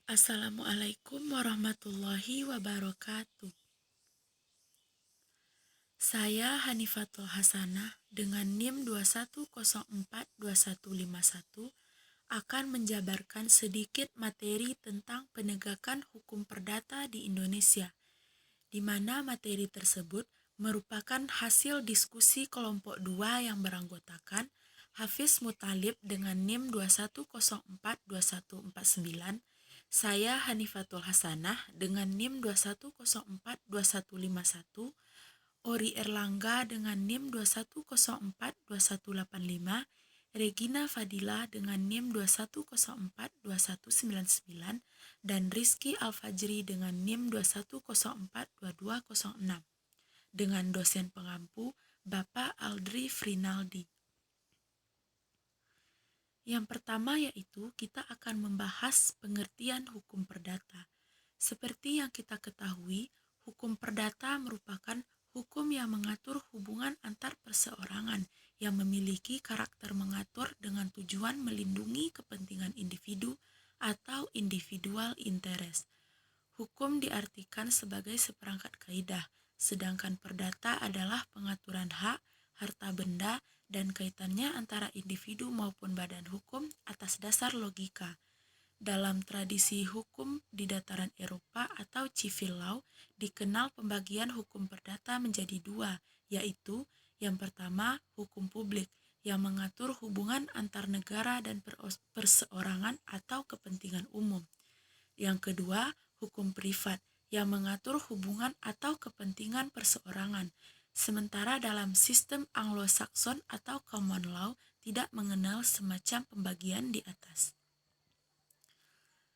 Assalamualaikum warahmatullahi wabarakatuh. Saya Hanifatul Hasanah dengan NIM 21042151 akan menjabarkan sedikit materi tentang penegakan hukum perdata di Indonesia, di mana materi tersebut merupakan hasil diskusi kelompok 2 yang beranggotakan Hafiz Muthalib dengan NIM 21042149, saya Hanifatul Hasanah dengan NIM 21042151, Ori Erlangga dengan NIM 21042185, Regina Fadila dengan NIM 21042199, dan Rizky Alfajri dengan NIM 21042206, dengan dosen pengampu Bapak Aldri Frinaldi. Yang pertama yaitu kita akan membahas pengertian hukum perdata. Seperti yang kita ketahui, hukum perdata merupakan hukum yang mengatur hubungan antar perseorangan yang memiliki karakter mengatur dengan tujuan melindungi kepentingan individu atau individual interest. Hukum diartikan sebagai seperangkat kaidah, sedangkan perdata adalah pengaturan hak, harta benda, dan kaitannya antara individu maupun badan hukum atas dasar logika. Dalam tradisi hukum di dataran Eropa atau civil law, dikenal pembagian hukum perdata menjadi dua, yaitu yang pertama hukum publik, yang mengatur hubungan antar negara dan perseorangan atau kepentingan umum. Yang kedua, hukum privat, yang mengatur hubungan atau kepentingan perseorangan. Sementara dalam sistem Anglo-Saxon atau common law tidak mengenal semacam pembagian di atas.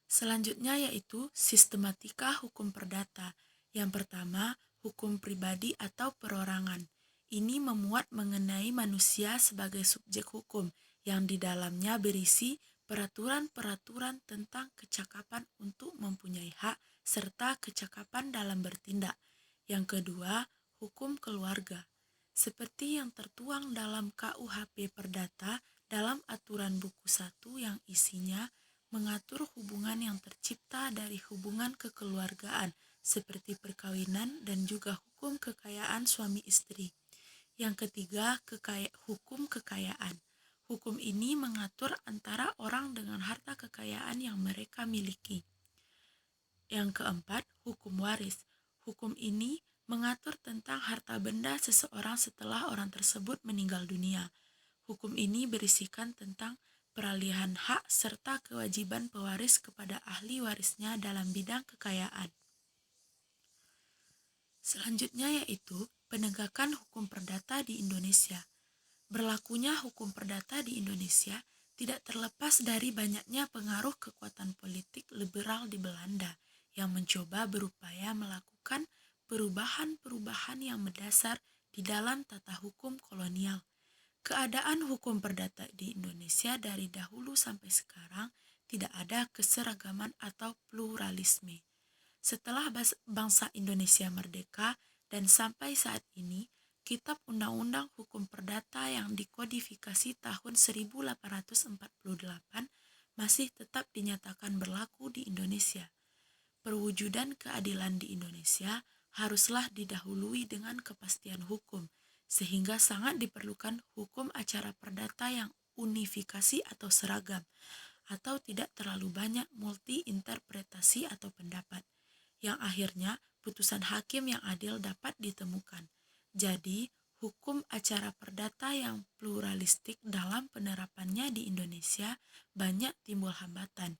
Selanjutnya yaitu sistematika hukum perdata. Yang pertama, hukum pribadi atau perorangan. Ini memuat mengenai manusia sebagai subjek hukum yang di dalamnya berisi peraturan-peraturan tentang kecakapan untuk mempunyai hak serta kecakapan dalam bertindak. Yang kedua, hukum keluarga. Seperti yang tertuang dalam KUHP Perdata dalam aturan buku 1 yang isinya mengatur hubungan yang tercipta dari hubungan kekeluargaan seperti perkawinan dan juga hukum kekayaan suami istri. Yang ketiga, hukum kekayaan. Hukum ini mengatur antara orang dengan harta kekayaan yang mereka miliki. Yang keempat, hukum waris. Hukum ini mengatur tentang harta benda seseorang setelah orang tersebut meninggal dunia. Hukum ini berisikan tentang peralihan hak serta kewajiban pewaris kepada ahli warisnya dalam bidang kekayaan. Selanjutnya yaitu penegakan hukum perdata di Indonesia. Berlakunya hukum perdata di Indonesia tidak terlepas dari banyaknya pengaruh kekuatan politik liberal di Belanda yang mencoba berupaya melakukan perubahan-perubahan yang mendasar di dalam tata hukum kolonial. Keadaan hukum perdata di Indonesia dari dahulu sampai sekarang tidak ada keseragaman atau pluralisme. Setelah bangsa Indonesia merdeka dan sampai saat ini, Kitab Undang-Undang Hukum Perdata yang dikodifikasi tahun 1848 masih tetap dinyatakan berlaku di Indonesia. Perwujudan keadilan di Indonesia haruslah didahului dengan kepastian hukum, sehingga sangat diperlukan hukum acara perdata yang unifikasi atau seragam, atau tidak terlalu banyak multi-interpretasi atau pendapat, yang akhirnya putusan hakim yang adil dapat ditemukan. Jadi, hukum acara perdata yang pluralistik dalam penerapannya di Indonesia banyak timbul hambatan,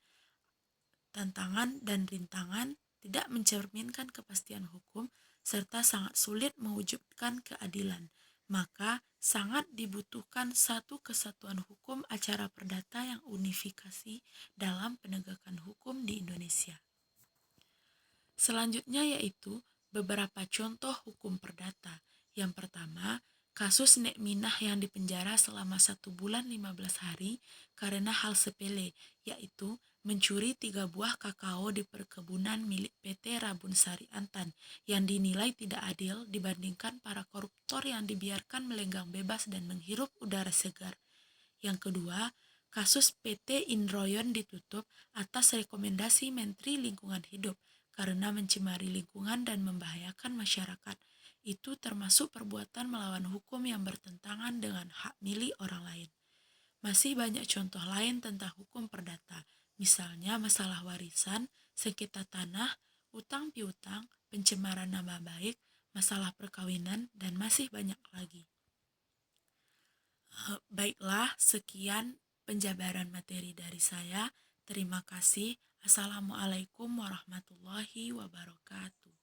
tantangan dan rintangan, tidak mencerminkan kepastian hukum, serta sangat sulit mewujudkan keadilan. Maka sangat dibutuhkan satu kesatuan hukum acara perdata yang unifikasi dalam penegakan hukum di Indonesia. Selanjutnya yaitu beberapa contoh hukum perdata. Yang pertama, kasus Nek Minah yang dipenjara selama 1 bulan 15 hari karena hal sepele, yaitu mencuri 3 buah kakao di perkebunan milik PT Rabun Sari Antan yang dinilai tidak adil dibandingkan para koruptor yang dibiarkan melenggang bebas dan menghirup udara segar. Yang kedua, Kasus PT Inroyon ditutup atas rekomendasi Menteri Lingkungan Hidup karena mencemari lingkungan dan membahayakan masyarakat. Itu termasuk perbuatan melawan hukum yang bertentangan dengan hak milik orang lain. Masih banyak contoh lain tentang hukum perdata, misalnya masalah warisan, sengketa tanah, utang piutang, pencemaran nama baik, masalah perkawinan, dan masih banyak lagi. Baiklah, sekian penjabaran materi dari saya. Terima kasih. Assalamualaikum warahmatullahi wabarakatuh.